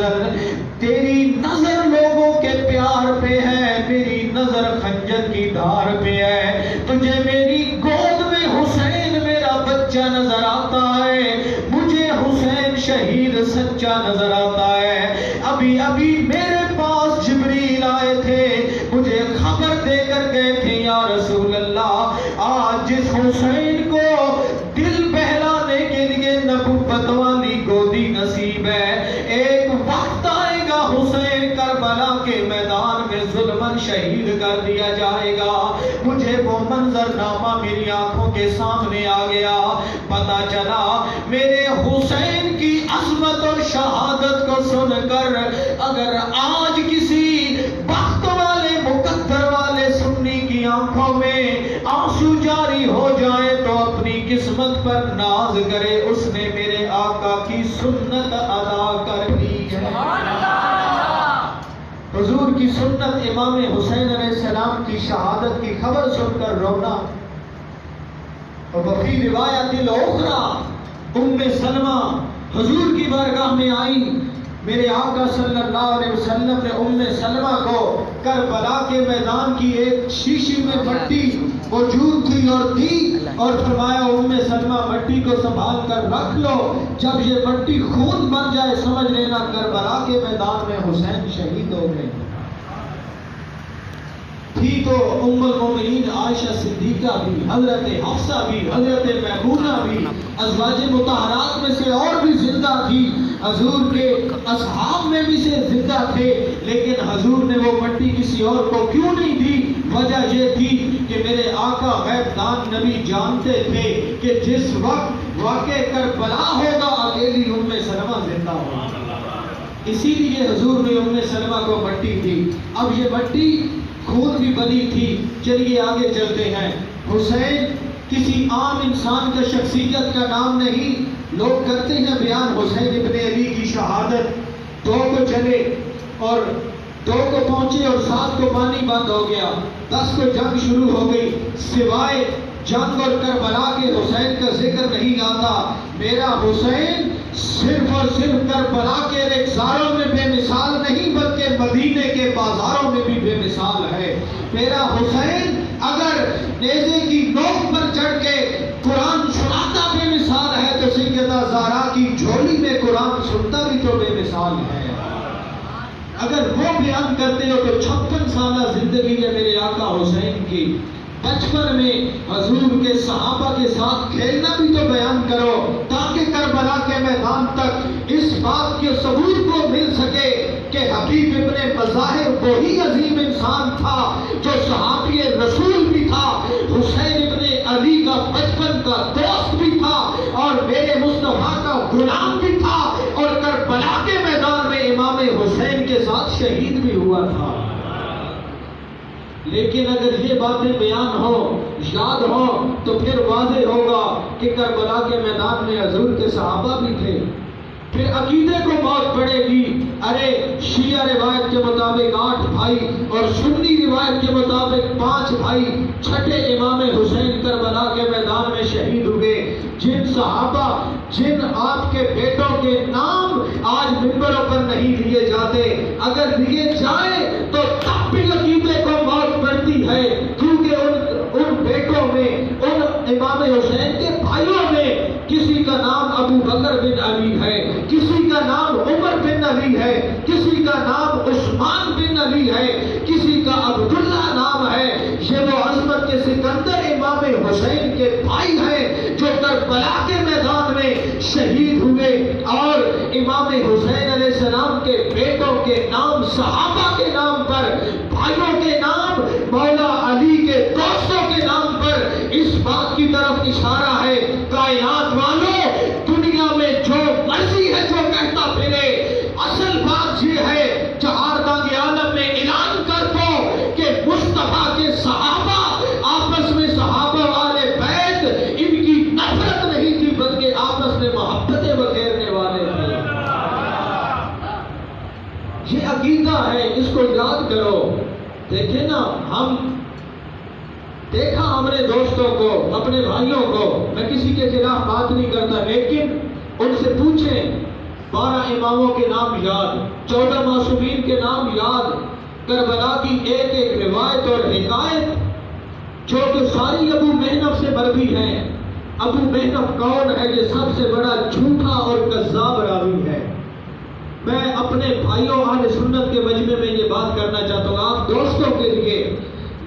نظر، تیری نظر لوگوں کے پیار پہ ہے، میری نظر خنجر کی دھار پہ ہے. تجھے میری گود میں حسین میرا بچہ نظر آتا ہے، مجھے حسین شہید سچا نظر آتا ہے. ابھی ابھی میرے پاس جبریل آئے تھے، مجھے خبر دے کر گئے تھے یا رسول اللہ، آج جس حسین کو دل بہلانے کے لیے نبوت والی گودی نصیب ہے، ایک وقت آئے گا حسین کربلا کے میدان میں ظلمن شہید کر دیا جائے گا. مجھے وہ منظر نامہ میری آنکھوں کے سامنے آ گیا، پتا چلا میرے حسین کی عظمت اور شہادت کو سن کر اگر آج کسی بخت والے مقدر والے سنی کی آنکھوں میں آنسو جاری ہو جائے تو اپنی قسمت پر ناز کرے، اس نے میرے آقا کی سنت ادا کر لی ہے. حضور کی سنت امام حسین علیہ السلام کی شہادت کی خبر سن کر رونا. اور وفی روایت الاخری ام سلمہ حضور کی بارگاہ میں آئی، میرے آقا صلی اللہ علیہ وسلم نے ام سلمہ کو کربلا کے میدان کی ایک شیشی میں مٹی موجود تھی اور دی، اور فرمایا ام سلمہ مٹی کو سنبھال کر رکھ لو، جب یہ مٹی خون بن جائے سمجھ لینا کربلا کے میدان میں حسین شہید ہو گئے. تھی تو ام المومنین عائشہ صدیقہ بھی، حضرت حفصہ بھی، حضرت میمونہ بھی، ازواج مطہرات میں سے اور بھی زندہ تھی، حضور کے اصحاب میں بھی سے زندہ تھے، لیکن حضور نے وہ مٹی کسی اور کو کیوں نہیں دی؟ وجہ یہ تھی کہ میرے آقا غیب دان نبی جانتے تھے کہ جس وقت واقع کربلا ہوگا اکیلی ام سلمہ زندہ ہوگی، اسی لیے حضور نے ام سلمہ کو مٹی دی. اب یہ مٹی خون بھی بنی تھی. چلیے آگے چلتے ہیں. حسین کسی عام انسان کا شخصیت کا نام نہیں. لوگ کرتے ہیں بیان حسین ابن علی کی شہادت، 2 کو چلے اور 2 کو پہنچے اور 7 کو پانی بند ہو گیا، 10 کو جنگ شروع ہو گئی، سوائے جنگ اور کربلا کے حسین کا ذکر نہیں آتا. میرا حسین صرف اور صرف کربلا کے رخساروں میں بے مثال نہیں بلکہ مدینے کے بازاروں میں بھی بے مثال ہے. میرا حسین اگر نیزے کی نوک پر چڑھ کے قرآن سناتا بے مثال ہے تو سیدہ زہرا کی جھولی میں قرآن سنتا بھی تو بے مثال ہے. اگر وہ بیان کرتے ہو تو 56 سالہ زندگی ہے میرے آقا حسین کی. بچپن میں حضور کے صحابہ کے ساتھ کھیلنا بھی تو بیان کرو تاکہ کربلا کے میدان تک اس بات کے ثبوت کو مل سکے کہ حبیب ابن بظاہر وہی عظیم انسان تھا جو صحابی رسول بھی تھا، حسین ابن علی کا بچپن کا دوست بھی تھا اور میرے مصطفیٰ کا غلام بھی تھا، اور کربلا کے میدان میں امام حسین کے ساتھ شہید بھی ہوا تھا. لیکن اگر یہ باتیں بیان ہو، یاد ہو تو پھر واضح ہوگا کہ کربلا کے میدان میں حضور کے صحابہ بھی تھے. پھر عقیدے کو بہت پڑے گی. ارے شیعہ روایت کے مطابق 8 بھائی اور سنی روایت کے مطابق 5 بھائی، چھٹے امام حسین کربلا کے میدان میں شہید ہوئے. جن صحابہ، جن آپ کے بیٹوں کے نام آج منبروں پر نہیں لیے جاتے، اگر لیے جائیں تو تب بھی عقیدے کو بہت پڑتی ہے، کیونکہ ان بیٹوں میں، ان امام حسین کے بھائیوں میں کسی کا نام ابو بکر بن علی ہے، کسی کا نام عمر بن علی ہے، کسی کا نام عثمان بن علی ہے، کسی کا عبداللہ نام ہے. یہ وہ عظمت کے سکندر امام حسین کے بھائی ہیں جو کربلا کے میدان میں شہید ہوئے. اور امام حسین علیہ السلام کے بیٹوں کے نام، صحابہ کے نام پر، بھائیوں کے نام، مولا علی کے دوستوں کے نام پر اس بات کی طرف اشارہ ہے. کائنات والوں، دنیا میں جو مرضی ہے جو کہتا پھرے، اصل بات یہ ہے چہاردانگ عالم میں اعلان کر دو کہ مصطفیٰ کے صحابہ آپس میں، صحابہ والے بیت، ان کی نفرت نہیں تھی بلکہ آپس میں محبتیں بکھیرنے والے تھے. یہ عقیدہ ہے، اس کو یاد کرو. دیکھیں نا، دیکھا ہم نے دوستوں کو، اپنے بھائیوں کو، میں کسی کے خلاف بات نہیں کرتا، لیکن ان سے پوچھیں 12 اماموں کے نام یاد، 14 معصومین کے نام یاد، کربلا کی ایک ایک روایت اور حکایت جو کہ ساری ابو محنف سے مروی ہیں۔ ابو محنف کون ہے؟ یہ سب سے بڑا جھوٹا اور کذاب راوی ہے۔ میں اپنے بھائیوں اہل سنت کے مجمع میں یہ بات کرنا چاہتا ہوں، آپ دوستوں کے لیے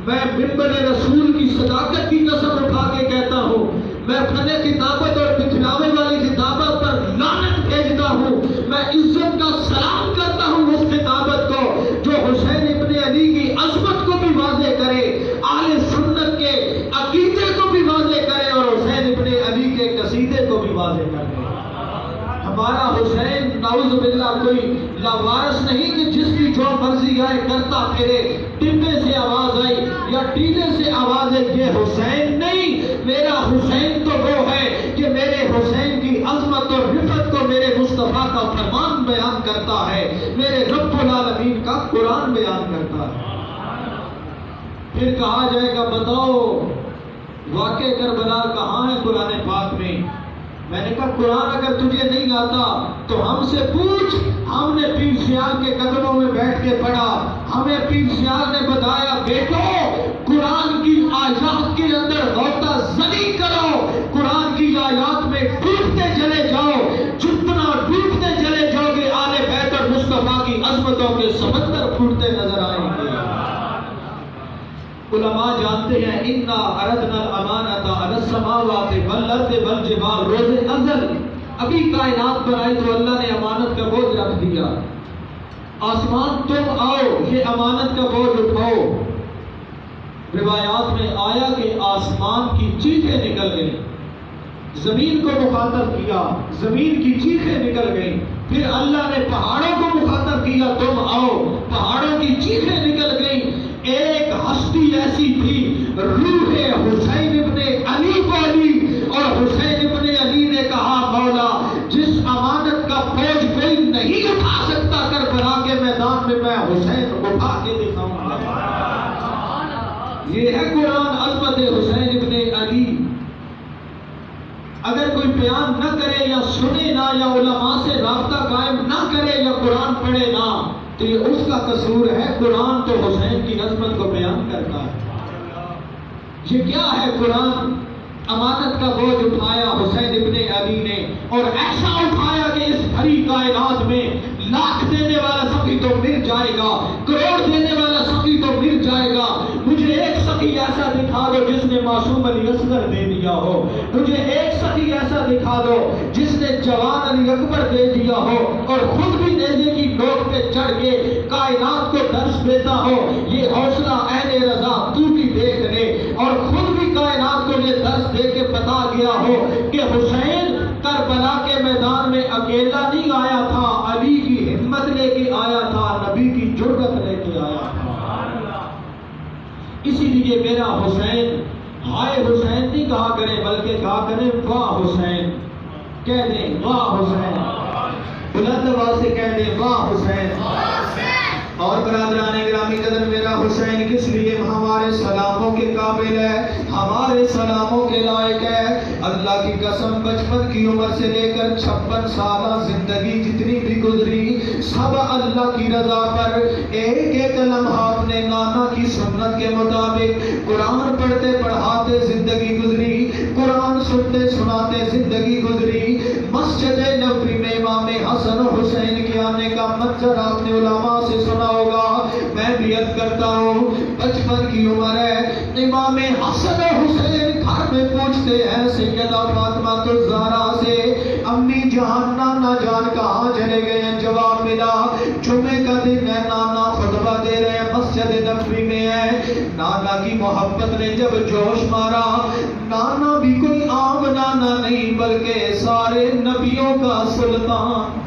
میں منبر رسول کی صداقت کی قسم اٹھا کے کہتا ہوں، میں فن کتابت اور دکھلاوے والی کتابت پر لعنت بھیجتا ہوں، میں عزت کا سلام کرتا ہوں اس کتابت کو جو حسین ابن علی کی عظمت کو بھی واضح کرے، اہل سنت کے عقیدے کو بھی واضح کرے اور حسین ابن علی کے قصیدے کو بھی واضح کرے۔ ہمارا حسین نعوذ باللہ کوئی لاوارث نہیں کہ جس کی جو مرضی آئے کرتا پھرے، ٹمبے سے آواز آئی یا ٹیلے سے آواز آئی، یہ حسین نہیں۔ میرا حسین تو وہ ہے کہ میرے حسین کی عظمت اور رفعت کو میرے مصطفیٰ کا فرمان بیان کرتا ہے، میرے رب العالمین کا قرآن بیان کرتا ہے۔ پھر کہا جائے گا بتاؤ واقع کربلا کہاں ہے قرآن پاک میں؟ میں نے کہا قرآن اگر تجھے نہیں آتا تو ہم سے پوچھ، ہم نے پیر سیال کے قدموں میں بیٹھ کے پڑھا، ہمیں پیر سیال نے بتایا بیٹو قرآن کی آیات کے اندر غوطہ زنی کرو، قرآن کی آیات میں ڈوبتے چلے جاؤ، جتنا ڈوبتے چلے جاؤ گے آل بیت اور مصطفیٰ کی عظمتوں کے سمندر پھوٹتے نظر آئیں گے۔ علماء جانتے ہیں اِنَّا عَرَضْنَا الْأَمَانَةَ عَلَى السَّمَاوَاتِ وَالْأَرْضِ وَالْجِبَالِ، روز ازل ابھی کائنات پر آئی تو اللہ نے امانت کا بوجھ رکھ دیا، آسمان تم آؤ یہ امانت کا بوجھ اٹھاؤ۔ روایات میں آیا کہ آسمان کی چیخیں نکل گئیں، زمین کو مخاطب کیا، زمین کی چیخیں نکل گئیں، پھر اللہ نے پہاڑوں کو مخاطب کیا تم آؤ، پہاڑوں کی چیخیں نکل گئیں۔ ایک ہستی ایسی تھی روح حسین ابن علی کو علی، اور حسین ابن علی نے کہا مولا جس امانت کا بوجھ کوئی نہیں اٹھا سکتا کربلا کے میدان میں میں حسین اٹھا کے دکھاؤں گا۔ یہ ہے قرآن عظمت حسین ابن علی۔ اگر کوئی بیان نہ کرے یا سنے نہ یا علماء سے رابطہ قائم نہ کرے یا قرآن پڑھے نہ تو یہ اس کا قصور ہے، قرآن تو حسین کی عظمت کو بیان کرتا ہے۔ یہ کیا ہے قرآن؟ امانت کا بوجھ اٹھایا حسین ابن علی نے، اور ایسا اٹھایا کہ اس بھری کائنات میں لاکھ دینے والا سخی تو مر جائے گا، کروڑ دینے والا سخی تو مر جائے گا، مجھے ایک سخی ایسا دکھا دو جس نے معصوم علی اصغر دے دیا ہو، مجھے ایک سخی ایسا دکھا دو جس نے جوان علی اکبر دے دیا ہو اور خود بھی نیزے کی نوک پہ چڑھ کے کائنات کو درس دیتا ہو۔ یہ حوصلہ اہل رضا تو بھی دیکھ لے، اور خود بھی کائنات کو یہ درس دے کے بتا گیا ہو کہ حسین کربلا کے میدان میں اکیلا نہیں آیا تھا، علی کی ہمت لے کے آیا تھا، نبی کی جرأت لے کے آیا تھا۔ اسی لیے میرا حسین، ہائے حسین نہیں کہا کریں بلکہ کہا کریں واہ حسین، کہہ دیں واہ حسین، بلند آواز سے کہہ دیں واہ حسین۔ اور برادران گرامی قدر میرا حسین کس لیے ہمارے سلاموں کے قابل ہے، ہمارے سلاموں کے لائق ہے۔ اللہ کی قسم بچپن کی عمر سے لے کر 56 سالہ زندگی جتنی بھی گزری سب اللہ کی رضا پر، ایک ایک لمحات نے نانا کی سنت کے مطابق قرآن پڑھتے پڑھاتے زندگی گزری، قرآن سنتے سناتے زندگی گزری۔ مسجد نبوی میں امام حسن و حسین کے آنے کا منظر آپ نے علماء سے سنا ہوگا، میں بھی عرض کرتا ہوں بچپن کی عمر ہے، امام حسن و حسین گھر میں پوچھتے ہیں سیدہ فاطمہ الزہرا سے امی جان نانا جان کہاں چلے گئے ہیں؟ جواب ملا جمعے کا دن ہے، نانا خطبہ دے رہے ہیں، مسجد نبوی میں ہے۔ نانا کی محبت نے جب جوش مارا، نانا بھی کوئی عام نانا نہیں بلکہ سارے نبیوں کا سلطان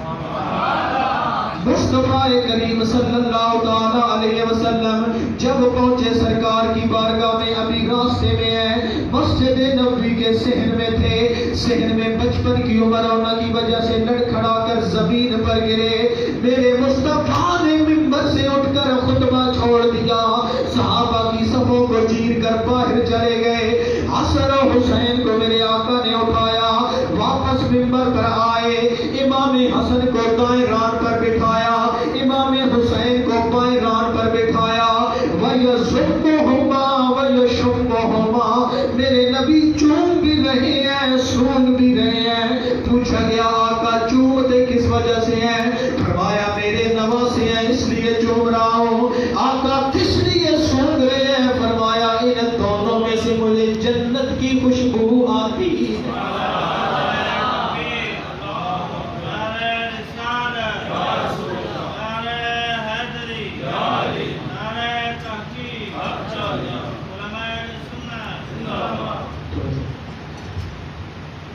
مصطفیٰ کریم صلی اللہ تعالی علیہ وسلم جب پہنچے سرکار کی بارگاہ میں، ابھی راستے میں ہے، مسجد نبوی کے صحن میں تھے، صحن میں بچپن کی عمر ہونے کی وجہ سے لڑکھڑا کر زمین پر گرے، میرے مصطفیٰ نے منبر سے اٹھ کر خطبہ چھوڑ دیا، صحابہ کی صفوں کو چیر کر باہر چلے گئے، حسن و حسین کو میرے آقا نے اٹھایا، واپس منبر پر آئے، امام حسن کو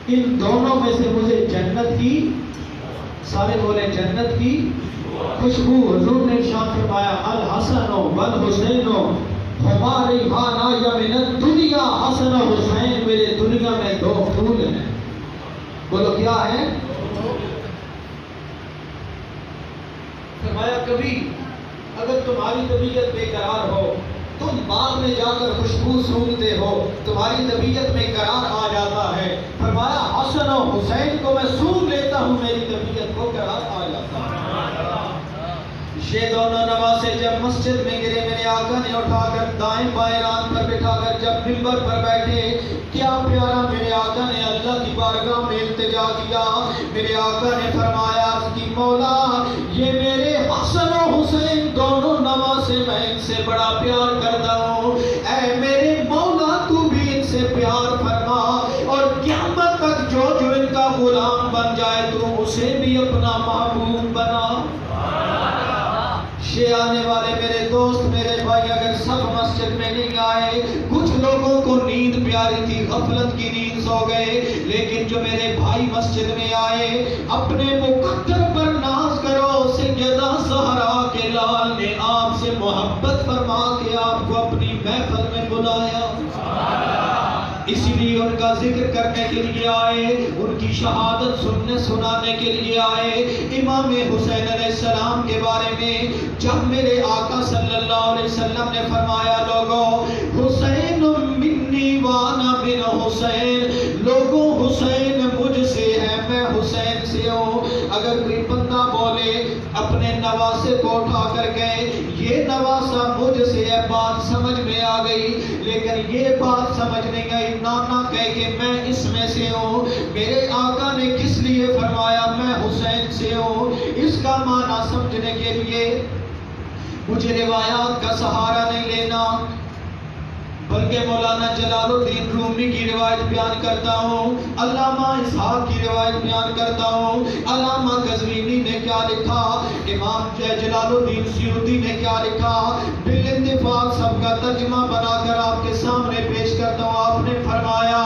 ان دونوں میں سے مجھے جنت کی، سارے بولے جنت کی خوشبو۔ حضور نے ارشاد فرمایا الحسن والحسین ہما ریحانہ من الدنیا، حسن و حسین میرے دنیا میں دو پھول ہیں۔ بولو کیا ہے؟ فرمایا کبھی اگر تمہاری طبیعت بے قرار ہو، تم باغ میں جا کر خوشبو سونگتے ہو، تمہاری طبیعت میں قرار آ جاتا ہے، فرمایا حسن و حسین کو میں سونگ لیتا ہوں، میری طبیعت کو قرار آ جاتا ہے۔ یہ دونوں نواسے جب مسجد میں گرے، میرے آقا نے اٹھا کر دائیں بائیں ران پر بٹھا کر جب منبر پر بیٹھے، کیا پیارا میرے آقا نے اللہ کی بارگاہ میں التجا کیا۔ میرے آقا نے فرمایا کہ مولا یہ میرے حسن و حسین دونوں نواسے، میں ان سے بڑا پیار کرتا ہوں، اے میرے مولا تو بھی ان سے پیار فرما، اور قیامت تک جو جو ان کا غلام بن جائے تو اسے بھی اپنا محبوب بنا۔ یہ آنے والے میرے دوست میرے بھائی اگر سب مسجد میں نہیں آئے، کچھ لوگوں کو نیند پیاری تھی، غفلت کی نیند سو گئے، لیکن جو میرے بھائی مسجد میں آئے اپنے مقدر پر ناز کرو، سیدہ زہرا کے لال نے آپ سے محبت فرما کے آپ کو اپنی محفل میں بلایا، اسی لیے ان کا ذکر کرنے کے لیے آئے، ان کی شہادت سنانے کے لیے آئے۔ امام حسین علیہ السلام کے بارے میں جب میرے آقا صلی اللہ علیہ وسلم نے فرمایا لوگوں حسین منی وانا من حسین، لوگوں حسین مجھ سے ہے، میں حسین سے ہوں۔ اگر کوئی بندہ بولے اپنے نواسے کو اٹھا کر گئے یہ نواسا مجھ سے ہے، بات سمجھ میں آ گئی، لیکن یہ بات سمجھ نہیں آئی، نانا کہہ کہ میں اس میں سے ہوں، میرے آقا نے کس لیے فرمایا میں حسین سے ہوں، اس کا معنی سمجھنے کے لیے مجھے روایات کا سہارا نہیں لینا، بلکہ مولانا جلال الدین رومی کی روایت بیان کرتا ہوں، علامہ اسحاق کی روایت بیان کرتا ہوں، علامہ قزوینی نے کیا لکھا، امام جلال الدین سیوطی نے کیا لکھا، بالاتفاق سب کا ترجمہ بنا کر آپ کے سامنے پیش کرتا ہوں۔ آپ نے فرمایا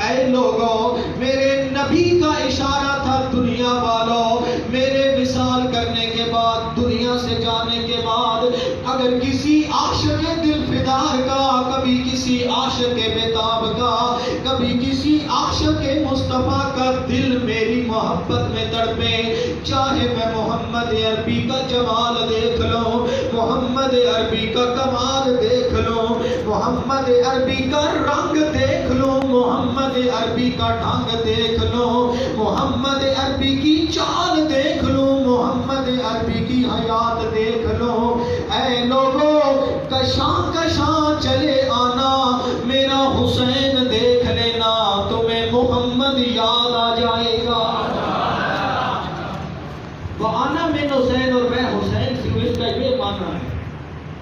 اے لوگوں میرے نبی کا اشارہ تھا دنیا والوں، میرے وصال کرنے کے بعد، دنیا سے جانے کے بعد اگر کسی عاشق دل فدار کا، کبھی کسی عاشق بیتاب کا، کبھی کسی عاشق مصطفیٰ کا دل میری محبت میں تڑپے، چاہے میں محمد عربی کا جمال دیکھ لوں، محمد عربی کا کمال دیکھ لوں، محمد عربی کا رنگ دیکھ لوں، محمد عربی کا ڈھنگ دیکھ لوں، محمد عربی کی چال دیکھ لوں، محمد عربی کی حیات دیکھ لوں، اے لوگوں کشاں کشاں چلے آنا، میرا حسین دیکھ لینا، تمہیں محمد یاد آ جائے گا۔ وَأَنَا مِنْ حسین، اور میں حسین سے ہوں، اس کا یہ معنی ہے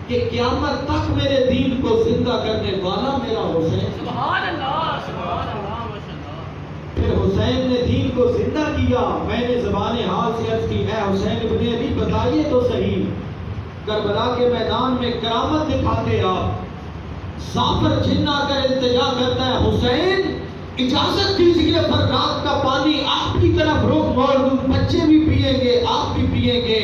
کہ قیامت تک میرے دین کو زندہ کرنے والا میرا حسین۔ سبحان اللہ، سبحان اللہ، ماشاءاللہ۔ پھر حسین نے دین کو زندہ کیا، میں نے زبان حال سے عرض کی اے حسین ابن علی بتائیے تو صحیح، کربلا کے میدان میں کرامت دکھاتے آپ، زعفر جن آ کر التجا کرتا ہے حسین اجازت دیجیے پر رات کا پانی آپ کی طرف رخ موڑ دوں، بچے بھی پیئیں گے آپ بھی پیئیں گے۔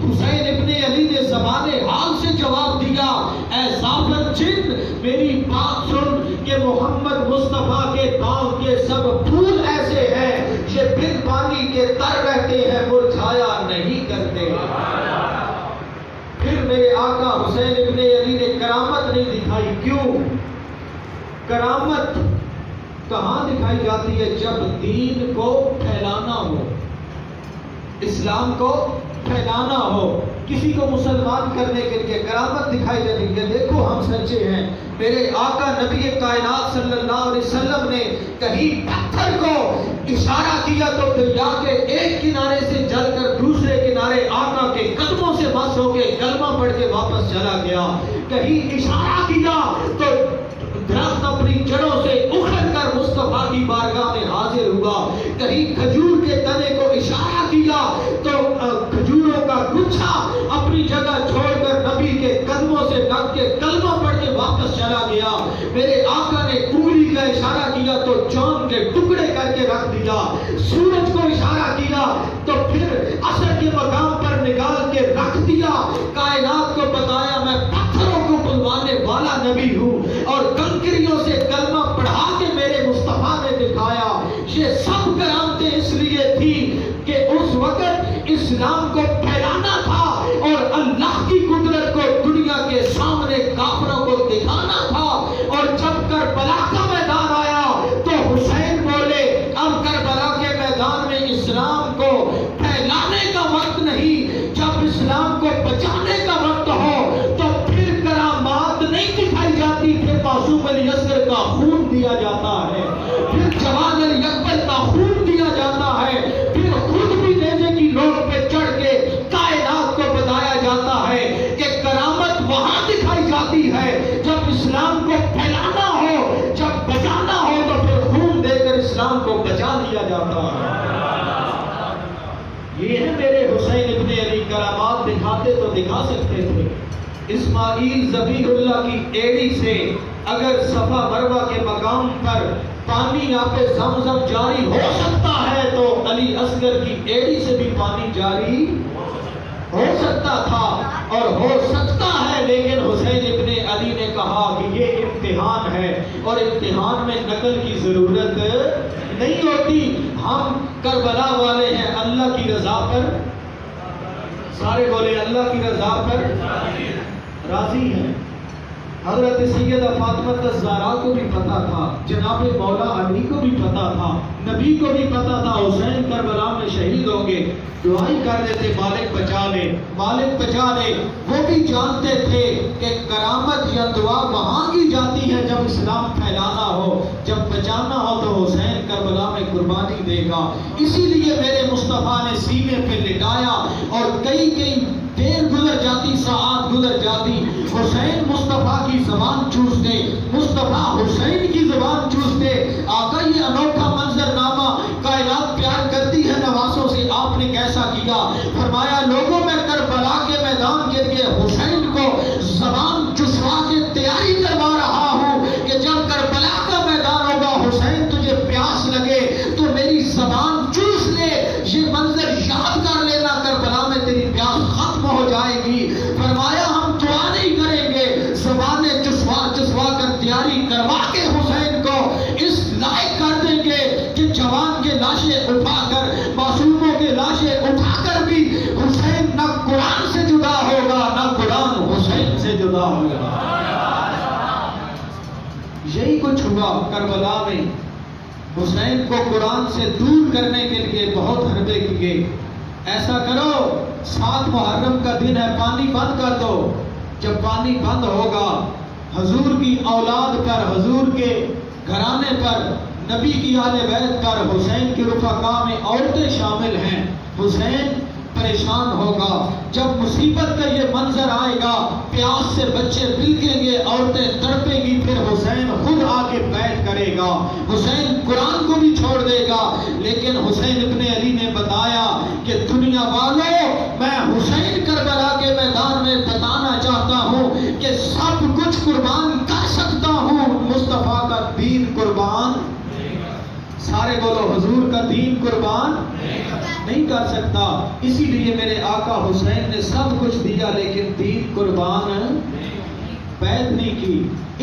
حسین ابن علی نے زبان حال سے جواب دیا اے زعفر جن میری بات سن کہ محمد مصطفیٰ کے باغ کے سب پھول ایسے ہیں یہ بن پانی کے تر رہتے ہیں، مرجھایا نہیں کرتے۔ پھر میرے آقا حسین ابن علی نے کرامت نہیں دکھائی، کیوں؟ کرامت کہاں دکھائی جاتی ہے؟ جب دین کو پھیلانا ہو، اسلام کو پھیلانا ہو، کسی کو مسلمان کرنے کے لیے کرامت دکھائی جاتی ہے۔ دیکھو ہم سچے ہیں، میرے آقا نبی کائنات صلی اللہ علیہ وسلم نے کہیں پتھر کو اشارہ کیا تو دریا کے ایک کنارے سے جل کر دوسرے کنارے آقا کے قدموں سے مس ہو کے کلمہ پڑھ کے واپس چلا گیا، کہیں اشارہ کیا تو درخت اپنی جڑوں سے اکھڑ کر مصطفیٰ کی بارگاہ میں حاضر ہوا، کہیں کھجور کے تنے کو اشارہ کیا تو کھجوروں کا گچھا اپنی جگہ چھوڑ کر نبی کے قدموں سے لگ کے کلمہ پڑھ کے واپس چلا گیا۔ میرے آقا نے انگلی کا اشارہ کیا تو چاند کے ٹکڑے کر کے رکھ دیا. سورج کو اشارہ کیا تو پھر عصر کے مقام پر نکال کے رکھ دیا. کائنات کو بتایا میں پتھروں کو بلوانے والا نبی ہوں اور کنکریوں سے کلمہ پڑھا کے میرے مصطفیٰ نے دکھایا. یہ سب کرامتیں اس لیے تھی کہ اس وقت اسلام کو پھیلانا تھا اور اللہ کی قدرت کو دنیا کے سامنے کافروں کو دکھانا تھا. اور جب کربلا کا میدان آیا تو حسین بولے اب کربلا کے میدان میں اسلام کو پھیلانے کا وقت نہیں، جب اسلام کو بچانے کا وقت ہو تو پھر کرامات نہیں دکھائی جاتی، پھر معصوم علی اصغر کا خون دیا جاتا ہے، پھر جواد علی اکبر کا خون دیا جاتا ہے، پھر خود بھی نیزے کی نوک پہ چڑھ کے کائنات کو بتایا جاتا ہے کہ کرامت وہاں دکھائی جاتی ہے جب اسلام کو پھیلانا ہو، جب بچانا ہو تو پھر خون دے کر اسلام کو بچا لیا جاتا ہے. یہ ہے میرے حسین ابن علی. کرامات دکھاتے تو دکھا سکتے تھے. اسماعیل ذبیح اللہ کی ایڑی سے اگر صفا مروہ کے مقام پر پانی آپ زمزم جاری ہو سکتا ہے تو علی اصغر کی ایڑی سے بھی پانی جاری ہو سکتا تھا اور ہو سکتا ہے. لیکن حسین ابن علی نے کہا کہ یہ امتحان ہے اور امتحان میں نقل کی ضرورت نہیں ہوتی. ہم کربلا والے ہیں اللہ کی رضا پر، سارے بولے اللہ کی رضا پر راضی ہیں. حضرت سیدہ فاطمہ الزہرا کو بھی پتا تھا، جناب مولا علی کو بھی پتا تھا، نبی کو بھی پتا تھا حسین کربلا میں شہید ہوں گے. دعائی کر دیتے مالک بچا لے، مالک بچا لے. وہ بھی جانتے تھے کہ کرامت یا دعا وہاں کی جاتی ہے جب اسلام پھیلانا ہو، جب بچانا ہو تو حسین کربلا میں قربانی دے گا. اسی لیے میرے مصطفیٰ نے سینے پہ لٹایا اور کئی دیر گزر جاتی، ساعات گزر جاتی، حسین مصطفیٰ کی زبان چوستے، مصطفیٰ حسین کی زبان چوستے. آقا یہ انوکھا منظر نامہ کائنات پیار کرتی ہے نوازوں سے، آپ نے کیسا کیا؟ فرمایا لوگوں میں کربلا کے میدان کے لیے حسین کو زبان چسوا کے تیاری کروا رہا ہوں کہ جب کربلا کا میدان ہوگا حسین تجھے پیاس لگے تو میری زبان چوس لے. یہ منظر یاد کر لینا، کربلا میں تیری پیاس ختم ہو جائے گی. فرمایا ہم دعا نہیں کریں گے، زبانیں چسوا کر تیاری کروا کے حسین کو اس لائق کر دیں گے کہ جوان کے لاشیں اٹھا کر، معصوموں کے لاشیں اٹھا کر بھی حسین نہ قرآن سے جدا ہوگا نہ قرآن حسین سے جدا ہوگا. یہی کچھ ہوا کربلا میں. حسین کو قرآن سے دور کرنے کے لیے بہت حربے کیے. ایسا کرو 7 محرم کا دن ہے، پانی بند کر دو. جب پانی بند ہوگا حضور کی اولاد پر، حضور کے گھرانے پر، نبی کی آل بیت پر، حسین کے رفقا میں عورتیں شامل ہیں، حسین پریشان ہوگا. جب مصیبت کا یہ منظر آئے گا، پیاس سے بچے بلکیں گے، عورتیں تڑپیں گی، پھر حسین خود آ کے بیعت کرے گا. حسین قرآن کو بھی چھوڑ دے گا. لیکن حسین ابن علی نے بتایا کہ دنیا والوں میں حسین کربلا کے میدان میں بتانا چاہتا ہوں کہ سب کچھ قربان کر سکتا ہوں، مصطفیٰ کا دین قربان. سارے بولو حضور کا دین قربان نہیں کر سکتا. اسی لیے میرے آقا حسین نے سب کچھ دیا لیکن دین قربان بیعت نہیں کی.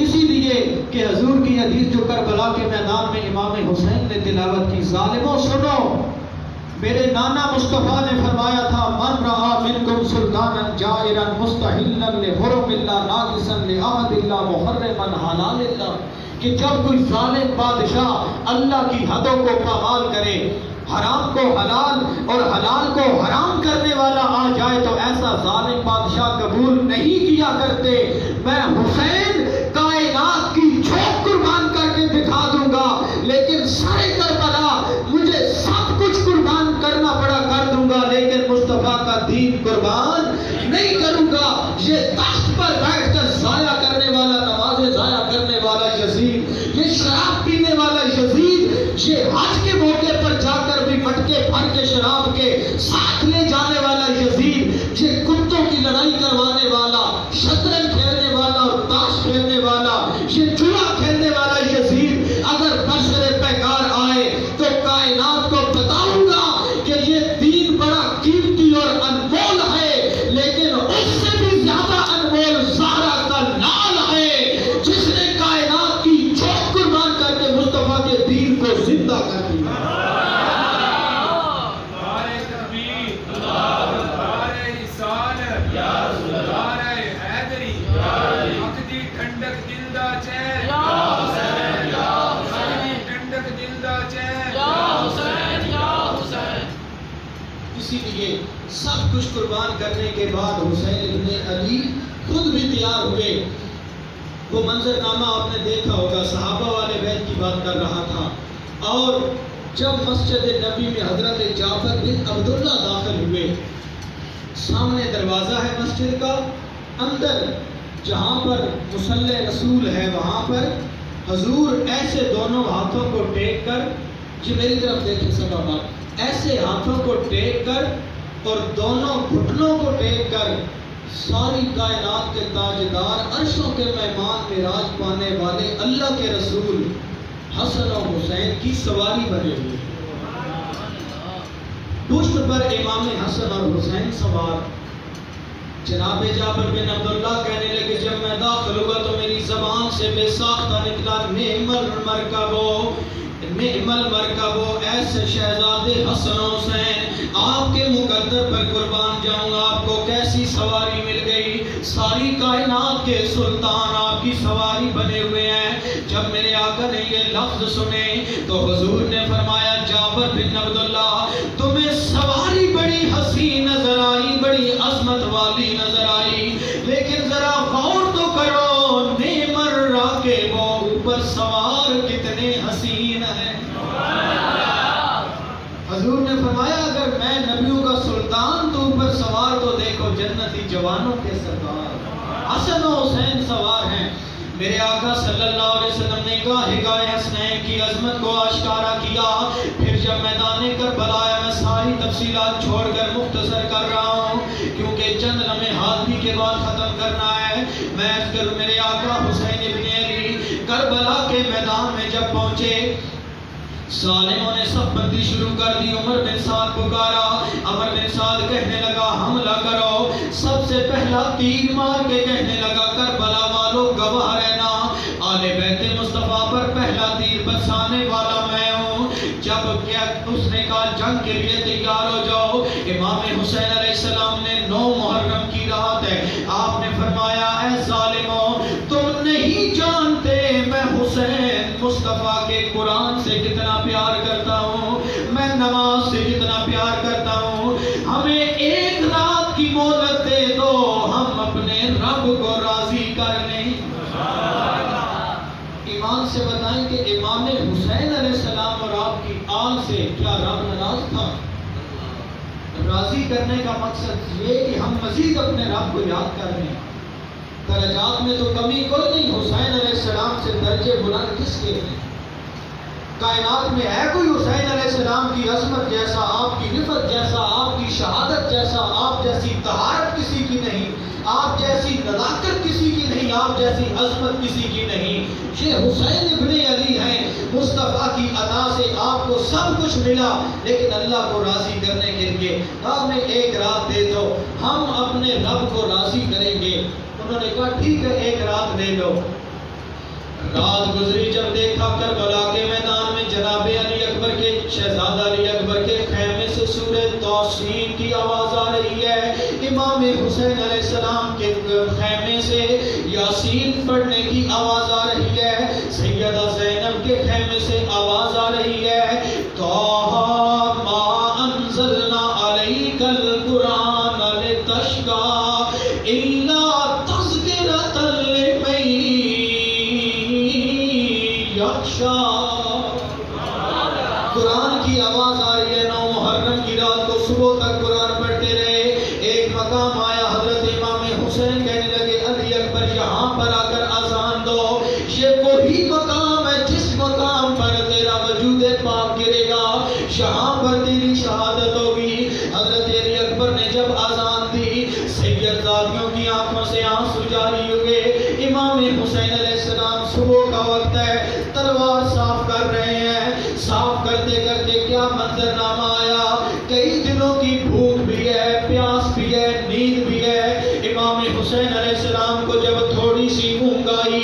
اسی لیے کہ حضور کی حدیث جو کربلا کے میدان میں امام حسین نے تلاوت کی، ظالموں سنو، میرے نانا مصطفیٰ نے فرمایا تھا من رہا منکم سلطانا جائرا مستحلا لحرم اللہ ناقصا لعہد اللہ محرما حلال اللہ، کہ جب کوئی ظالم بادشاہ اللہ کی حدوں کو پامال کرے، حرام کو حلال اور حلال کو حرام کرنے والا آ جائے تو ایسا ظالم بادشاہ قبول نہیں کیا کرتے. میں حسین کائنات کی جھوک قربان کر کے دکھا دوں گا لیکن سارے کربلا مجھے سب کچھ قربان کرنا پڑا کر دوں گا لیکن مصطفیٰ کا دین قربان نہیں کروں گا. یہ تخت پر بیٹھ کر ضائع کرنے والا، نمازیں ضائع کرنے والا یزید، یہ شراب پینے والا یزید، یہ حج کے موقع پر جا کر بھی مٹکے بھر کے شراب کے ساتھ لے جانے والا یزید، یہ کتوں کی لڑائی کروانے والا، شطرنج کھیلنے والا اور تاش کھیلنے والا، یہ جوا کھیلنے والا یزید اگر بشر پیکار آئے اسی لیے سب کچھ قربان کرنے کے بعد حسین ابن علی خود بھی تیار ہوئے. وہ منظر نامہ آپ نے دیکھا ہوگا، صحابہ والے بیت کی بات کر رہا تھا. اور جب مسجد نبی میں حضرت جعفر بن عبداللہ داخل ہوئے، سامنے دروازہ ہے مسجد کا، اندر جہاں پر مصلی رسول ہے وہاں پر حضور ایسے دونوں ہاتھوں کو ٹیک کر، جی میری طرف دیکھیں سب آپ، ایسے ہاتھوں کو ٹیک کر اور دونوں گھٹنوں کو ٹیک کر ساری کائنات کے تاجدار، عرشوں کے مہمان، معراج پانے والے اللہ کے رسول حسن و حسین کی سواری بنے ہوئے. پشت پر امام حسن اور حسین سوار. جناب جابر بن عبداللہ کہنے لگے جب میں داخل ہوا تو میری زبان سے بے ساختہ نکلا نعم المرکبو، ایسے شہزادے حسن و حسین آپ کے مقدر پر قربان جاؤں گا. آپ کو کیسی سواری مل گئی، ساری کائنات کے سلطان آپ کی سواری بنے ہوئے ہیں. جب میرے آقا نے یہ لفظ سنے تو حضور نے فرمایا جابر بن عبداللہ تمہیں سواری بڑی حسین نظر آئی، بڑی عظمت والی نظر آئی، لیکن ذرا غور تو کرو نعم الراکب، وہ اوپر سوار کتنے حسین ہیں. حضور نے فرمایا اگر میں نبیوں کا سلطان تو اوپر سوار تو دیکھو جنتی جوانوں کے سردار حسن و حسین سوار ہیں. میرے آقا صلی اللہ علیہ وسلم نے گاہے حسنین کی عظمت کو آشکارا کیا. پھر جب میدان کربلا آیا، میں ساری تفصیلات چھوڑ کر مختصر کر رہا ہوں کیونکہ چند لمحات بھی کے بعد ختم کرنا ہے. میں میرے آقا حسین ابن علی کربلا کے میدان میں جب پہنچے، ظالموں نے سب بندی شروع کر دی. عمر بن سعد پکارا، عمر بن سعد کہنے لگا حملہ کرو. سب سے پہلا تیر مار کے کہنے لگا کربلا والوں گواہ رہنا، آل بیت مصطفیٰ پر پہلا تیر برسانے والا میں ہوں. جب کیا اس نے کہا جنگ کے لیے تیار ہو جاؤ. امام حسین علیہ السلام نے 9 محرم کی رات ہے، آپ نے فرمایا اے ظالموں تم نہیں جانتے میں حسین مصطفیٰ کے قرآن سے کتنا پیار کرتا ہوں، میں نماز سے کتنا پیار کرتا ہوں. ہمیں ایک رات کی مہلت دے دو، ہم اپنے رب کو راضی کر لیں. ایمان سے بتائیں کہ امام حسین علیہ السلام اور آپ کی آل سے کیا رب ناراض تھا؟ راضی کرنے کا مقصد یہ کہ ہم مزید اپنے رب کو یاد کر لیں. درجات میں تو کمی کوئی نہیں، حسین علیہ السلام سے درجے بلند کس کے ہیں؟ کائنات میں ہے کوئی حسین علیہ السلام کی عظمت جیسا، آپ کی رفت جیسا، آپ کی شہادت جیسا، آپ جیسی طہارت کسی کی نہیں، آپ جیسی نزاکت کسی کی نہیں، آپ جیسی عظمت کسی کی نہیں. یہ حسین ابن علی ہیں. مصطفیٰ کی عطا سے آپ کو سب کچھ ملا، لیکن اللہ کو راضی کرنے کے لیے ہمیں ایک رات دے دو، ہم اپنے رب کو راضی کریں گے. انہوں نے کہا ٹھیک ہے ایک رات دے دو. رات گزری، جب دیکھا کربلا کے میدان میں جناب علی اکبر کے، شہزادہ علی اکبر کے خیمے سے سورہ توسین کی آواز آ رہی ہے. امام حسین علیہ السلام کے خیمے سے یاسین پڑھنے کی آواز آ رہی ہے. سیدہ زینب کے خیمے سے آواز آ رہی ہے طٰہٰ مَا أَنزَلْنَا عَلَيْكَ الْقُرْآنَ لِتَشْقَىٰ إِلَّا تَذْكِرَةً لِّمَن قرآن کی آواز آ رہی ہے. 9 محرم کی رات کو صبح تک قرآن پڑھتے رہے. ایک مقام آیا، حضرت امام حسین کہنے لگے علی اکبر یہاں پر آ کر اذان دو. یہ وہی مقام ہے جس مقام پر تیرا وجود پاک گرے گا، یہاں پر تیری شہادت ہوگی. حضرت علی اکبر نے جب اذان دی، سیدزادیوں کی آنکھوں سے آنسو جاری ہوئے. امام حسین علیہ السلام صبح کا وقت ہے، تلوار صاف کر رہے ہیں. صاف کرتے کرتے کیا منظر نامہ آیا. کئی دنوں کی بھوک بھی ہے، پیاس بھی ہے، نیند بھی ہے. امام حسین علیہ السلام کو جب تھوڑی سی اونگ آئی،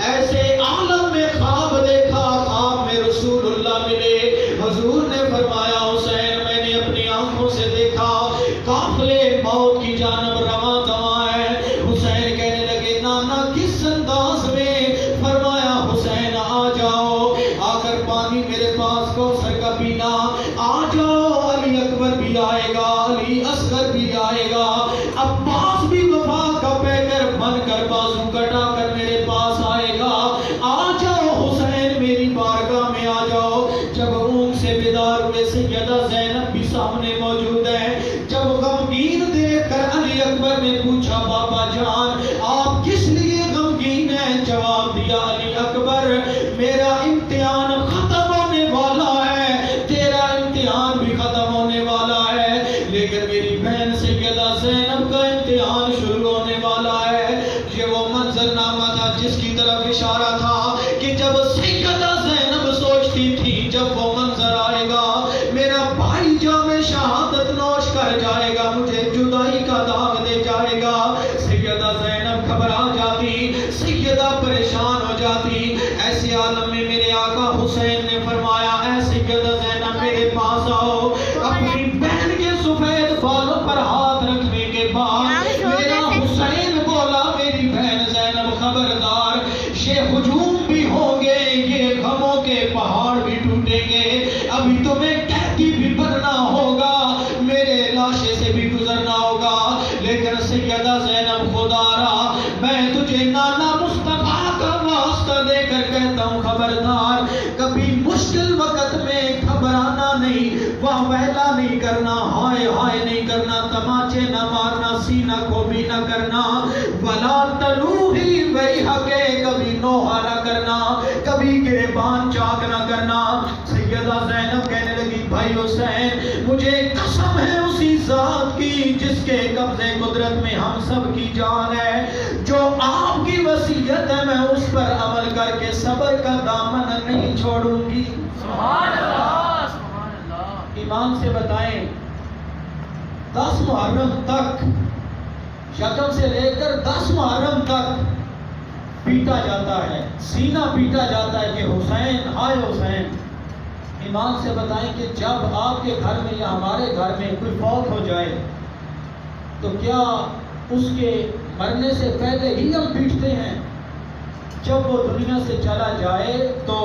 ایسے عالم میں خواب دیکھا، خواب میں رسول اللہ ملے. حضور نے فرمایا حسین میں نے اپنی آنکھوں سے دیکھا قافلے موت کی جانب رواں تھا. عباس بھی وفا کا پیکر بن کر بازو کٹا کر میرے پاس آئے گا، آ جاؤ حسین میری بارگاہ میں آ جاؤ۔ جب اونگ سے بیدار ہوئے سیدہ زینب بھی سامنے موجود ہے، جب غمگین دیکھ کر علی اکبر نے پوچھا بابا جان آپ کس لیے غمگین ہیں؟ جواب دیا علی اکبر میرا امتحان ختم ہونے والا ہے، تیرا امتحان بھی ختم ہونے والا ہے، لیکن میری بہن سیدہ زینب کا امتحان شروع ہونے والا ہے۔ یہ وہ منظر نامہ تھا جس کی طرف اشارہ تھا کہ جب سیدہ زینب سوچتی تھی جب وہ منظر آئے گا میرا بھائی جام شہادت نوش کر جائے گا، مجھے جدائی کا داغ دے جائے گا، سیدہ زینب گھبرا جاتی، سیدہ پریشان ہو جاتی۔ ایسے عالم میں میرے آقا حسین نے فرمایا اے سیدہ زینب میرے پاس آؤ۔ اپنی بہن کے سفید بالوں پر ہاتھ رکھنے کے بعد میرا حسین بولا میری بہن زینب خبردار، یہ ہجوم بھی ہوں گے، یہ غموں کے پہاڑ بھی ٹوٹیں گے، ابھی تمہیں قیدی بھی بننا ہوگا، میرے لاشے سے بھی گزرنا ہوگا، لیکن سیدہ زینب خدارا میں تجھے نانا مصطفیٰ کا واسطہ دے کر کہتا ہوں خبردار، کبھی مشکل وقت میں گھبرانا نہیں، واویلا نہیں کرنا، ہائے ہائے نہیں کرنا، تماچے نہ مارنا، سینہ کو بھی نہ کرنا، ولا تلوہی ویحکے کبھی نوحہ نہ کرنا، کبھی گریبان چاک نہ کرنا۔ سیدہ زینب کہنے لگی بھائی حسین مجھے قسم ہے اسی ذات کی جس کے قبضے قدرت میں ہم سب کی جان ہے، جو آپ کی وصیت ہے میں اس پر عمل کر کے صبر کا دامن نہیں چھوڑوں گی۔ سبحان اللہ سبحان اللہ۔ ایمان سے بتائیں 10 محرم تک، یکم سے لے کر 10 محرم تک پیٹا جاتا ہے، سینہ پیٹا جاتا ہے کہ حسین ہائے حسین۔ ایمان سے بتائیں کہ جب آپ کے گھر میں یا ہمارے گھر میں کوئی فوت ہو جائے تو کیا اس کے مرنے سے پہلے ہی ہم پیٹتے ہیں؟ جب وہ دنیا سے چلا جائے تو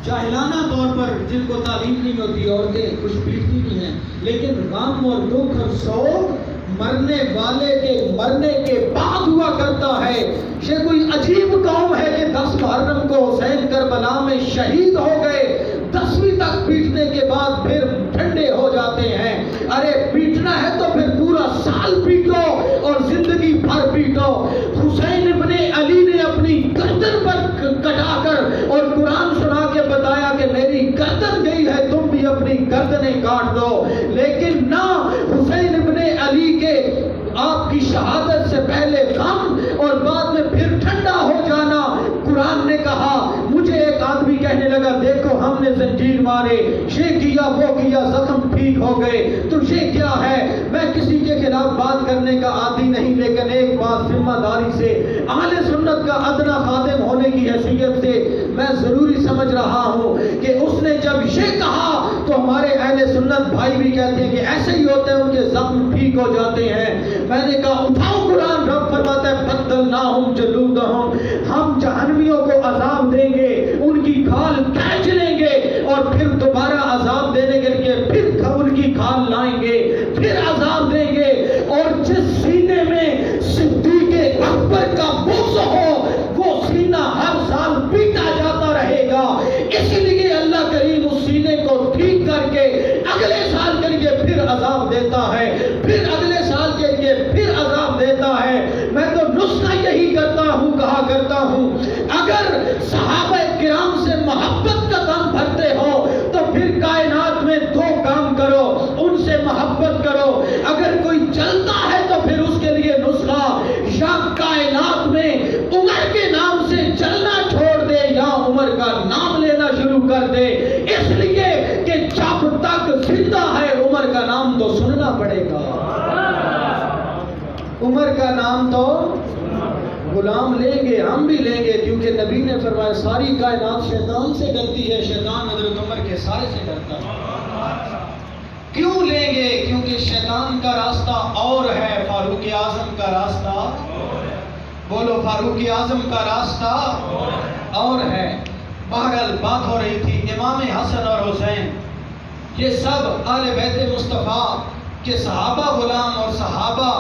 جاہلانہ طور پر جن کو تعلیم نہیں ہوتی عورتیں کچھ پیٹتی نہیں ہیں، لیکن غم اور دکھ اور سوگ مرنے والے کے مرنے کے بعد ہوا کرتا ہے۔ یہ کوئی عجیب قوم ہے کہ 10 محرم کو حسین کربلا میں شہید ہو گئے، 10ویں تک پیٹنے کے بعد پھر ٹھنڈے ہو جاتے ہیں۔ ارے پیٹنا ہے تو پھر پورا سال پیٹو اور زندگی بھر پیٹو۔ حسین ابن علی نے اپنی گردن پر کٹا کر اور قرآن سنا کے بتایا کہ میری گردن گئی ہے تم بھی اپنی گردنیں کاٹ دو، لیکن نہ حسین ابن علی کے آپ کی شہادت سے پہلے غم اور بعد میں پھر ٹھنڈا ہو جانا۔ قرآن نے کہا مجھے ایک آدمی کہنے لگا دیکھو ہم نے زنجیر مارے، یہ کیا وہ کیا، زخم ٹھیک ہو گئے، تو یہ کیا ہے؟ میں کسی کے خلاف بات کرنے کا عادی نہیں، لیکن ایک بات ذمہ داری سے اہل سنت کا ادنا خادم ہونے کی حیثیت سے میں ضروری سمجھ رہا ہوں کہ اس نے جب یہ کہا تو ہمارے اہل سنت بھائی بھی کہتے ہیں کہ ایسے ہی ہوتے ہیں، ان کے زخم ٹھیک ہو جاتے ہیں۔ میں نے کہا اٹھاؤ قرآن، رب فرماتا ہے بدلناہم جلودہم، ہم جہنمیوں کو عذاب دیں گے، ان کی کھال کھینچ لیں گے اور پھر دوبارہ عذاب دینے کے لیے پھر ان کی کھال لائیں گے، پھر عذاب دیں گے، اور جس سینے میں صدیق اکبر کا بغض ہو وہ سینہ ہر سال پیٹا جاتا رہے گا، اس لیے اللہ کریم اس سینے کو ٹھیک کر کے اگلے سال کے لیے پھر عذاب دیتا ہے، پھر اگلے سال کے لیے پھر عذاب دیتا ہے۔ میں تو نسخہ یہی کرتا ہوں، کہا کرتا ہوں اگر صحابہ کرام سے محبت کا دم بھرتے ہو تو پھر کائنات میں 2 کام کرو، ان سے محبت کرو، اگر کوئی چلتا ہے تو پھر اس کے لیے نسخہ یا کائنات میں عمر کے نام سے چلنا چھوڑ دے یا عمر کا نام لینا شروع کر دے، اس لیے کہ جب تک زندہ ہے عمر کا نام تو سننا پڑے گا، عمر کا نام تو غلام لیں گے، ہم بھی لیں گے، کیونکہ نبی نے فرمایا ساری کائنات شیطان سے ڈرتی ہے، شیطان حضرت عمر کے سارے سے ڈرتا ہے۔ کیوں لیں گے؟ کیونکہ شیطان کا راستہ اور ہے، فاروق اعظم کا راستہ، بولو فاروق اعظم کا راستہ اور ہے۔ بہرحال بات ہو رہی تھی امام حسن اور حسین، یہ سب آل بیت مصطفیٰ کے صحابہ غلام اور صحابہ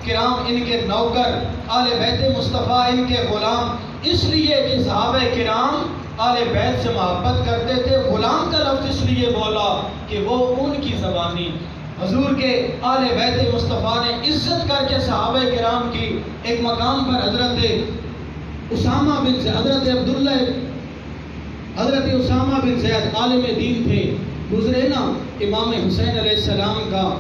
کرام ان کے نوکر، آل بیت مصطفیٰ ان کے غلام، اس لیے کہ صحابہ کرام آل بیت سے محبت کرتے تھے۔ غلام کا لفظ اس لیے بولا کہ وہ ان کی زبانی حضور کے آل بیت مصطفیٰ نے عزت کر کے صحابہ کرام کی ایک مقام پر حضرت اسامہ بن زید، حضرت اسامہ بن زید عالم دین تھے، گزرے نا امام حسین علیہ السلام کا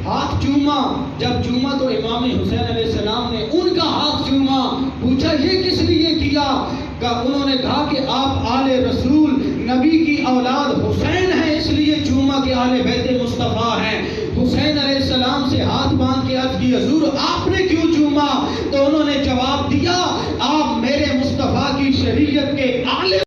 ہاتھ چوما، جب چوما تو امام حسین علیہ السلام نے ان کا ہاتھ چوما، پوچھا یہ کس لیے کیا؟ انہوں نے کہا کہ آپ آل رسول نبی کی اولاد حسین ہیں اس لیے چوما کہ آل بیت مصطفیٰ ہیں۔ حسین علیہ السلام سے ہاتھ باندھ کے عرض کی حضور آپ نے کیوں چوما؟ تو انہوں نے جواب دیا آپ میرے مصطفیٰ کی شریعت کے عالم